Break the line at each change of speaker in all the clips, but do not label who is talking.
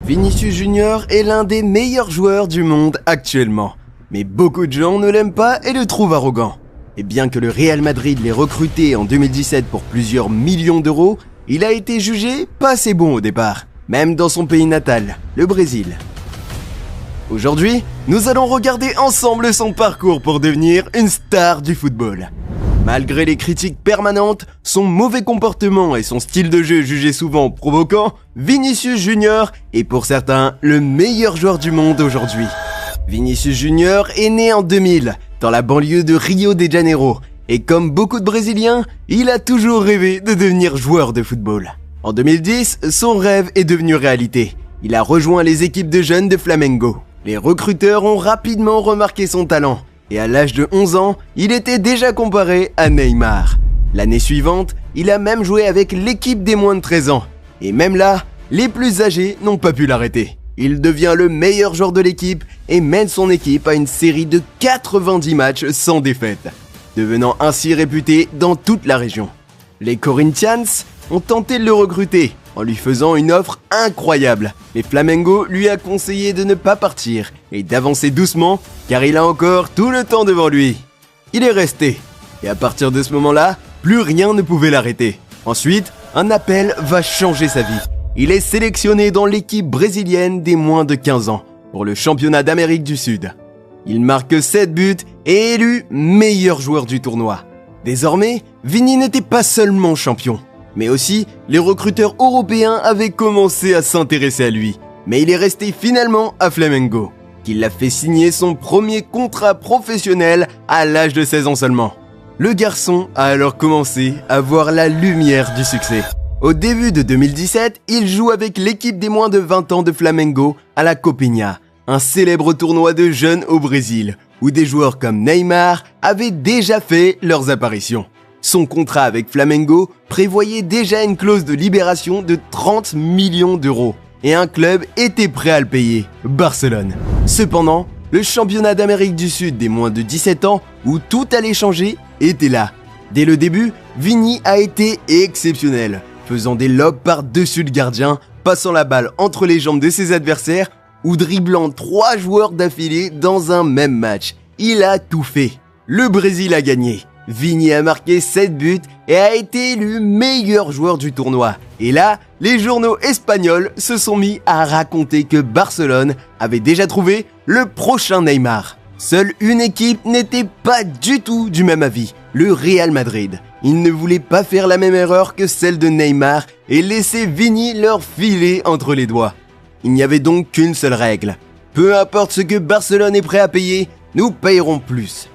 Vinicius Junior est l'un des meilleurs joueurs du monde actuellement. Mais beaucoup de gens ne l'aiment pas et le trouvent arrogant. Et bien que le Real Madrid l'ait recruté en 2017 pour plusieurs millions d'euros, il a été jugé pas assez bon au départ, même dans son pays natal, le Brésil. Aujourd'hui, nous allons regarder ensemble son parcours pour devenir une star du football. Malgré les critiques permanentes, son mauvais comportement et son style de jeu jugé souvent provoquant, Vinicius Junior est pour certains le meilleur joueur du monde aujourd'hui. Vinicius Junior est né en 2000, dans la banlieue de Rio de Janeiro, et comme beaucoup de Brésiliens, il a toujours rêvé de devenir joueur de football. En 2010, son rêve est devenu réalité. Il a rejoint les équipes de jeunes de Flamengo. Les recruteurs ont rapidement remarqué son talent, et à l'âge de 11 ans, il était déjà comparé à Neymar. L'année suivante, il a même joué avec l'équipe des moins de 13 ans. Et même là, les plus âgés n'ont pas pu l'arrêter. Il devient le meilleur joueur de l'équipe et mène son équipe à une série de 90 matchs sans défaite, devenant ainsi réputé dans toute la région. Les Corinthians ont tenté de le recruter en lui faisant une offre incroyable, mais Flamengo lui a conseillé de ne pas partir et d'avancer doucement car il a encore tout le temps devant lui. Il est resté, et à partir de ce moment-là, plus rien ne pouvait l'arrêter. Ensuite, un appel va changer sa vie. Il est sélectionné dans l'équipe brésilienne des moins de 15 ans pour le championnat d'Amérique du Sud. Il marque 7 buts et est élu meilleur joueur du tournoi. Désormais, Vini n'était pas seulement champion, mais aussi les recruteurs européens avaient commencé à s'intéresser à lui. Mais il est resté finalement à Flamengo, qui l'a fait signer son premier contrat professionnel à l'âge de 16 ans seulement. Le garçon a alors commencé à voir la lumière du succès. Au début de 2017, il joue avec l'équipe des moins de 20 ans de Flamengo à la Copinha, un célèbre tournoi de jeunes au Brésil, où des joueurs comme Neymar avaient déjà fait leurs apparitions. Son contrat avec Flamengo prévoyait déjà une clause de libération de 30 millions d'euros, et un club était prêt à le payer, Barcelone. Cependant, le championnat d'Amérique du Sud des moins de 17 ans, où tout allait changer, était là. Dès le début, Vini a été exceptionnel, faisant des lobes par-dessus le gardien, passant la balle entre les jambes de ses adversaires ou dribblant 3 joueurs d'affilée dans un même match. Il a tout fait. Le Brésil a gagné. Vini a marqué 7 buts et a été élu meilleur joueur du tournoi. Et là, les journaux espagnols se sont mis à raconter que Barcelone avait déjà trouvé le prochain Neymar. Seule une équipe n'était pas du tout du même avis, le Real Madrid. Ils ne voulaient pas faire la même erreur que celle de Neymar et laisser Vini leur filer entre les doigts. Il n'y avait donc qu'une seule règle. Peu importe ce que Barcelone est prêt à payer, nous payerons plus.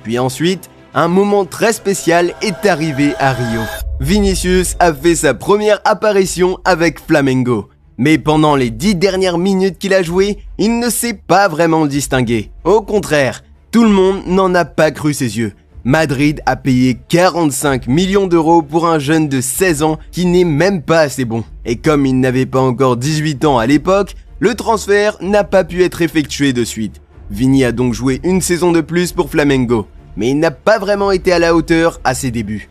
Puis ensuite, un moment très spécial est arrivé à Rio. Vinicius a fait sa première apparition avec Flamengo. Mais pendant les 10 dernières minutes qu'il a joué, il ne s'est pas vraiment distingué. Au contraire, tout le monde n'en a pas cru ses yeux. Madrid a payé 45 millions d'euros pour un jeune de 16 ans qui n'est même pas assez bon. Et comme il n'avait pas encore 18 ans à l'époque, le transfert n'a pas pu être effectué de suite. Vini a donc joué une saison de plus pour Flamengo, mais il n'a pas vraiment été à la hauteur à ses débuts.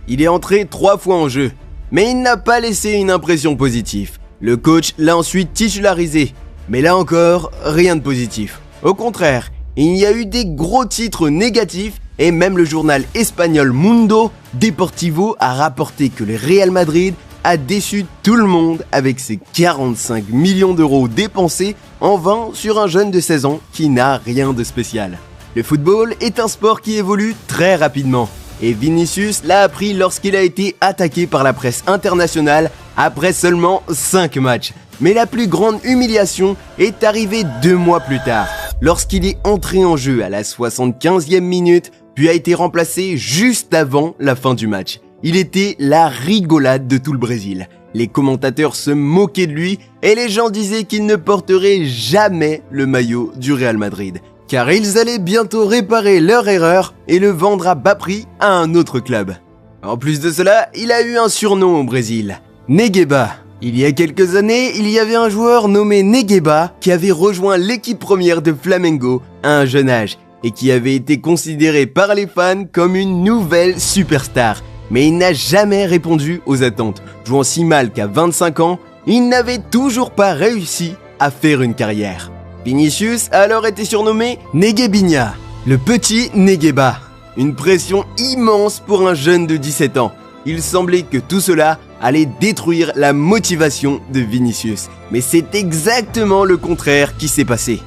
Il est entré 3 fois en jeu, mais il n'a pas laissé une impression positive. Le coach l'a ensuite titularisé, mais là encore, rien de positif. Au contraire, il y a eu des gros titres négatifs et même le journal espagnol Mundo Deportivo a rapporté que le Real Madrid a déçu tout le monde avec ses 45 millions d'euros dépensés en vain sur un jeune de 16 ans qui n'a rien de spécial. Le football est un sport qui évolue très rapidement. Et Vinicius l'a appris lorsqu'il a été attaqué par la presse internationale après seulement 5 matchs. Mais la plus grande humiliation est arrivée 2 mois plus tard, lorsqu'il est entré en jeu à la 75e minute, puis a été remplacé juste avant la fin du match. Il était la rigolade de tout le Brésil. Les commentateurs se moquaient de lui et les gens disaient qu'il ne porterait jamais le maillot du Real Madrid, car ils allaient bientôt réparer leur erreur et le vendre à bas prix à un autre club. En plus de cela, il a eu un surnom au Brésil, Negueba. Il y a quelques années, il y avait un joueur nommé Negueba qui avait rejoint l'équipe première de Flamengo à un jeune âge et qui avait été considéré par les fans comme une nouvelle superstar. Mais il n'a jamais répondu aux attentes. Jouant si mal qu'à 25 ans, il n'avait toujours pas réussi à faire une carrière. Vinicius a alors été surnommé Neguebinha, le petit Negueba. Une pression immense pour un jeune de 17 ans. Il semblait que tout cela allait détruire la motivation de Vinicius. Mais c'est exactement le contraire qui s'est passé.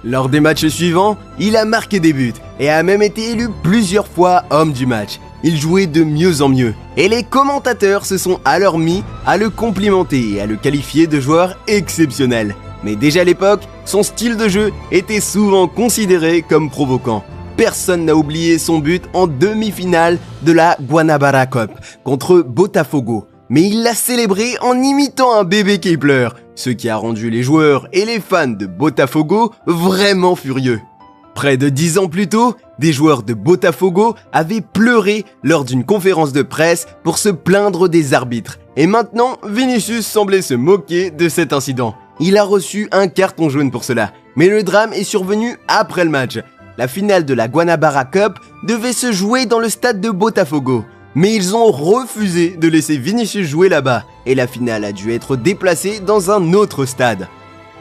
Lors des matchs suivants, il a marqué des buts et a même été élu plusieurs fois homme du match. Il jouait de mieux en mieux et les commentateurs se sont alors mis à le complimenter et à le qualifier de joueur exceptionnel. Mais déjà à l'époque, son style de jeu était souvent considéré comme provoquant. Personne n'a oublié son but en demi-finale de la Guanabara Cup contre Botafogo. Mais il l'a célébré en imitant un bébé qui pleure, ce qui a rendu les joueurs et les fans de Botafogo vraiment furieux. Près de 10 ans plus tôt, des joueurs de Botafogo avaient pleuré lors d'une conférence de presse pour se plaindre des arbitres. Et maintenant, Vinicius semblait se moquer de cet incident. Il a reçu un carton jaune pour cela, mais le drame est survenu après le match. La finale de la Guanabara Cup devait se jouer dans le stade de Botafogo. Mais ils ont refusé de laisser Vinicius jouer là-bas et la finale a dû être déplacée dans un autre stade.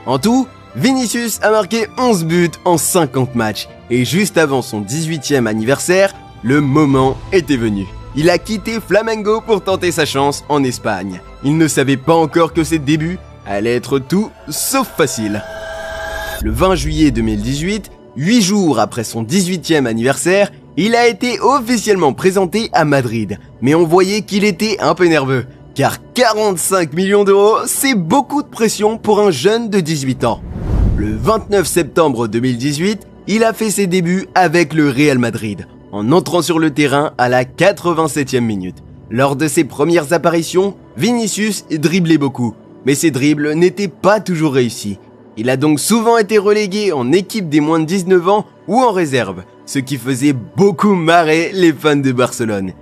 En tout, Vinicius a marqué 11 buts en 50 matchs et juste avant son 18e anniversaire, le moment était venu. Il a quitté Flamengo pour tenter sa chance en Espagne. Il ne savait pas encore que ses débuts allaient être tout sauf faciles. Le 20 juillet 2018, 8 jours après son 18e anniversaire, il a été officiellement présenté à Madrid, mais on voyait qu'il était un peu nerveux, car 45 millions d'euros, c'est beaucoup de pression pour un jeune de 18 ans. Le 29 septembre 2018, il a fait ses débuts avec le Real Madrid, en entrant sur le terrain à la 87e minute. Lors de ses premières apparitions, Vinicius driblait beaucoup, mais ses dribbles n'étaient pas toujours réussis. Il a donc souvent été relégué en équipe des moins de 19 ans ou en réserve, ce qui faisait beaucoup marrer les fans de Barcelone.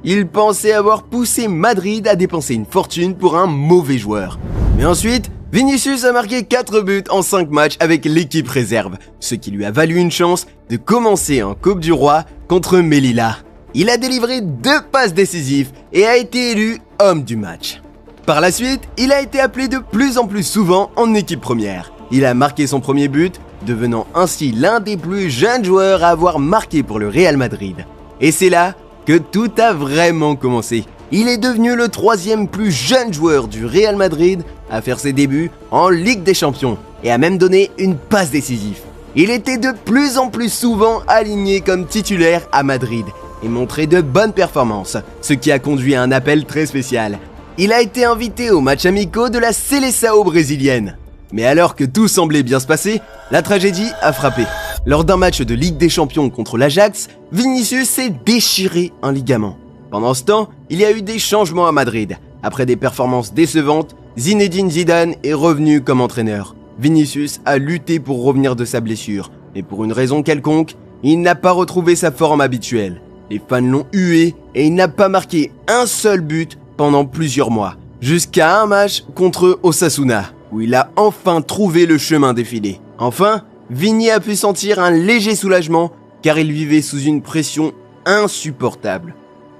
Il pensait avoir poussé Madrid à dépenser une fortune pour un mauvais joueur. Mais ensuite, Vinicius a marqué 4 buts en 5 matchs avec l'équipe réserve, ce qui lui a valu une chance de commencer en Coupe du Roi contre Melilla. Il a délivré 2 passes décisives et a été élu homme du match. Par la suite, il a été appelé de plus en plus souvent en équipe première. Il a marqué son premier but, devenant ainsi l'un des plus jeunes joueurs à avoir marqué pour le Real Madrid. Et c'est là que tout a vraiment commencé. Il est devenu le 3e plus jeune joueur du Real Madrid à faire ses débuts en Ligue des Champions et a même donné une passe décisive. Il était de plus en plus souvent aligné comme titulaire à Madrid et montrait de bonnes performances, ce qui a conduit à un appel très spécial. Il a été invité aux matchs amicaux de la Seleção brésilienne. Mais alors que tout semblait bien se passer, la tragédie a frappé. Lors d'un match de Ligue des Champions contre l'Ajax, Vinicius s'est déchiré un ligament. Pendant ce temps, il y a eu des changements à Madrid. Après des performances décevantes, Zinedine Zidane est revenu comme entraîneur. Vinicius a lutté pour revenir de sa blessure, mais pour une raison quelconque, il n'a pas retrouvé sa forme habituelle. Les fans l'ont hué et il n'a pas marqué un seul but pendant plusieurs mois, jusqu'à un match contre Osasuna, où il a enfin trouvé le chemin défilé. Enfin, Vini a pu sentir un léger soulagement car il vivait sous une pression insupportable.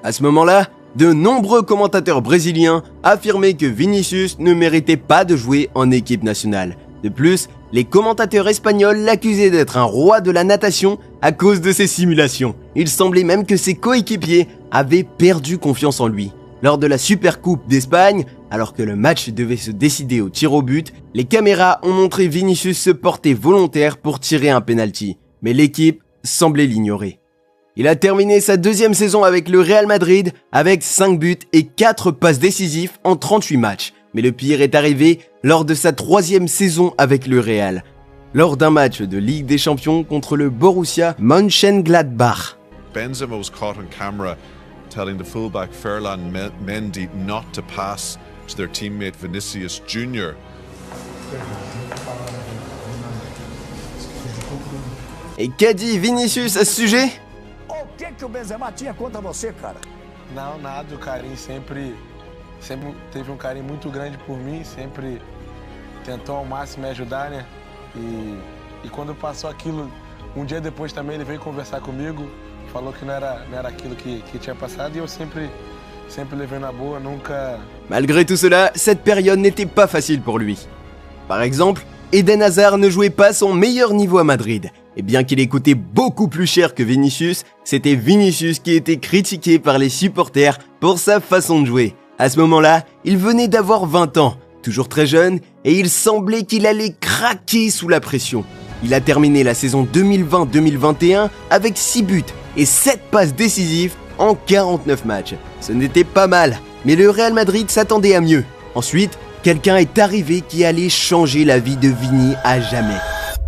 À ce moment-là, de nombreux commentateurs brésiliens affirmaient que Vinicius ne méritait pas de jouer en équipe nationale. De plus, les commentateurs espagnols l'accusaient d'être un roi de la natation à cause de ses simulations. Il semblait même que ses coéquipiers avaient perdu confiance en lui. Lors de la Supercoupe d'Espagne, alors que le match devait se décider au tir au but, les caméras ont montré Vinicius se porter volontaire pour tirer un penalty, mais l'équipe semblait l'ignorer. Il a terminé sa 2e saison avec le Real Madrid avec 5 buts et 4 passes décisives en 38 matchs. Mais le pire est arrivé lors de sa 3e saison avec le Real, lors d'un match de Ligue des Champions contre le Borussia Mönchengladbach.
Benzema was caught on camera telling the fullback Ferland Mendy not to pass to their teammate Vinicius Jr.
Et qu'a dit Vinicius à ce sujet?
O que o Benzema tinha contra você, cara?
Não, nada, o Carinho sempre teve carinho muito grande por mim, sempre tentou ao máximo me ajudar, né? E quando passou aquilo, dia depois também ele veio conversar comigo, falou que não era aquilo que tinha passado e eu sempre levei na boa, nunca...
Malgré tout cela, cette période n'était pas facile pour lui. Par exemple, Eden Hazard ne jouait pas son meilleur niveau à Madrid. Et bien qu'il ait coûté beaucoup plus cher que Vinicius, c'était Vinicius qui était critiqué par les supporters pour sa façon de jouer. À ce moment-là, il venait d'avoir 20 ans, toujours très jeune, et il semblait qu'il allait craquer sous la pression. Il a terminé la saison 2020-2021 avec 6 buts et 7 passes décisives en 49 matchs. Ce n'était pas mal, mais le Real Madrid s'attendait à mieux. Ensuite, quelqu'un est arrivé qui allait changer la vie de Vini à jamais.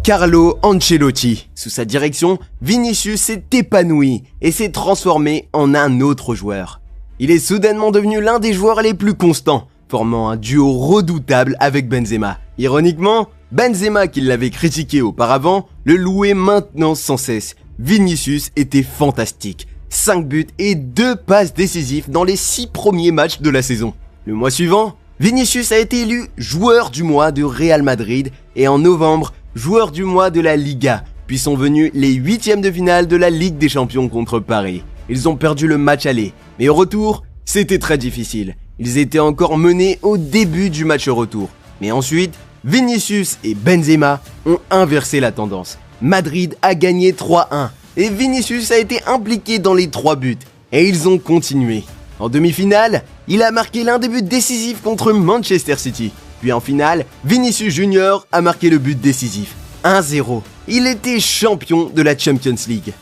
Carlo Ancelotti. Sous sa direction, Vinicius s'est épanoui et s'est transformé en un autre joueur. Il est soudainement devenu l'un des joueurs les plus constants, formant un duo redoutable avec Benzema. Ironiquement, Benzema, qui l'avait critiqué auparavant, le louait maintenant sans cesse. Vinicius était fantastique. 5 buts et 2 passes décisives dans les 6 premiers matchs de la saison. Le mois suivant, Vinicius a été élu joueur du mois de Real Madrid et en novembre, joueur du mois de la Liga, puis sont venus les 8e de finale de la Ligue des Champions contre Paris. Ils ont perdu le match aller, mais au retour, c'était très difficile. Ils étaient encore menés au début du match retour. Mais ensuite, Vinicius et Benzema ont inversé la tendance. Madrid a gagné 3-1 et Vinicius a été impliqué dans les 3 buts. Et ils ont continué. En demi-finale, il a marqué l'un des buts décisifs contre Manchester City. Puis en finale, Vinicius Junior a marqué le but décisif. 1-0. Il était champion de la Champions League.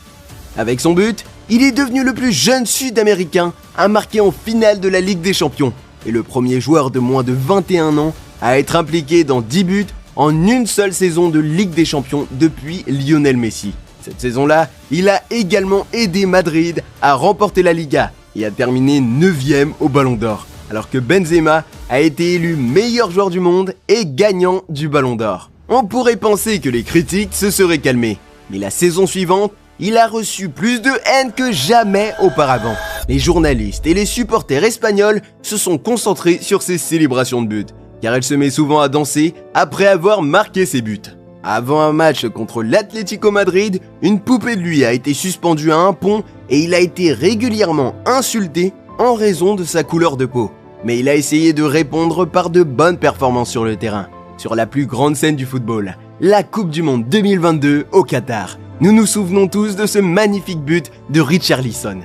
Avec son but, il est devenu le plus jeune Sud-Américain à marquer en finale de la Ligue des Champions et le premier joueur de moins de 21 ans à être impliqué dans 10 buts en une seule saison de Ligue des Champions depuis Lionel Messi. Cette saison-là, il a également aidé Madrid à remporter la Liga et a terminé 9e au Ballon d'Or, alors que Benzema a été élu meilleur joueur du monde et gagnant du Ballon d'Or. On pourrait penser que les critiques se seraient calmées, mais la saison suivante, il a reçu plus de haine que jamais auparavant. Les journalistes et les supporters espagnols se sont concentrés sur ses célébrations de buts, car il se met souvent à danser après avoir marqué ses buts. Avant un match contre l'Atlético Madrid, une poupée de lui a été suspendue à un pont et il a été régulièrement insulté en raison de sa couleur de peau. Mais il a essayé de répondre par de bonnes performances sur le terrain. Sur la plus grande scène du football, la Coupe du Monde 2022 au Qatar. Nous nous souvenons tous de ce magnifique but de Richarlison.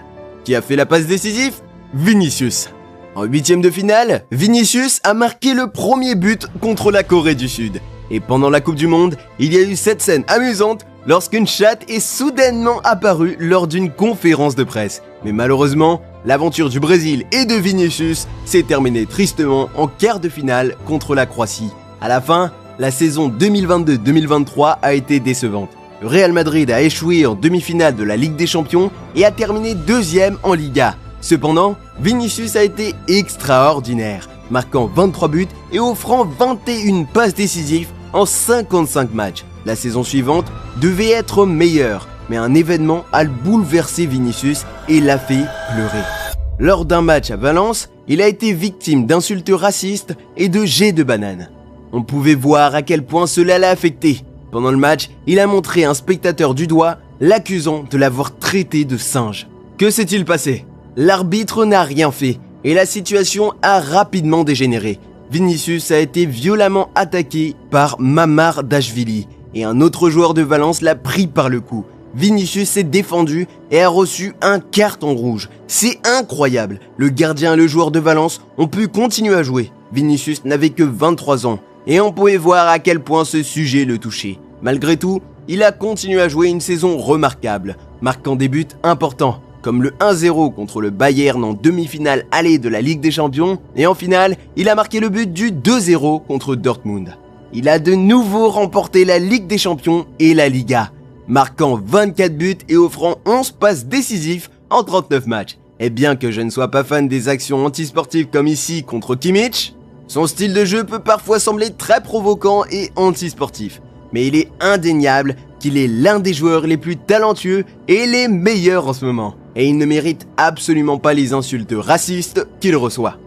Qui a fait la passe décisive ? Vinicius. En 8e de finale, Vinicius a marqué le premier but contre la Corée du Sud. Et pendant la Coupe du Monde, il y a eu cette scène amusante lorsqu'une chatte est soudainement apparue lors d'une conférence de presse. Mais malheureusement, l'aventure du Brésil et de Vinicius s'est terminée tristement en quart de finale contre la Croatie. À la fin, la saison 2022-2023 a été décevante. Le Real Madrid a échoué en demi-finale de la Ligue des Champions et a terminé 2e en Liga. Cependant, Vinicius a été extraordinaire, marquant 23 buts et offrant 21 passes décisives en 55 matchs. La saison suivante devait être meilleure, mais un événement a bouleversé Vinicius et l'a fait pleurer. Lors d'un match à Valence, il a été victime d'insultes racistes et de jets de bananes. On pouvait voir à quel point cela l'a affecté. Pendant le match, il a montré un spectateur du doigt, l'accusant de l'avoir traité de singe. Que s'est-il passé ? L'arbitre n'a rien fait et la situation a rapidement dégénéré. Vinicius a été violemment attaqué par Mamardashvili et un autre joueur de Valence l'a pris par le cou. Vinicius s'est défendu et a reçu un carton rouge. C'est incroyable. Le gardien et le joueur de Valence ont pu continuer à jouer. Vinicius n'avait que 23 ans et on pouvait voir à quel point ce sujet le touchait. Malgré tout, il a continué à jouer une saison remarquable, marquant des buts importants, comme le 1-0 contre le Bayern en demi-finale aller de la Ligue des Champions, et en finale, il a marqué le but du 2-0 contre Dortmund. Il a de nouveau remporté la Ligue des Champions et la Liga, marquant 24 buts et offrant 11 passes décisives en 39 matchs. Et bien que je ne sois pas fan des actions antisportives comme ici contre Kimmich, son style de jeu peut parfois sembler très provoquant et antisportif. Mais il est indéniable qu'il est l'un des joueurs les plus talentueux et les meilleurs en ce moment. Et il ne mérite absolument pas les insultes racistes qu'il reçoit.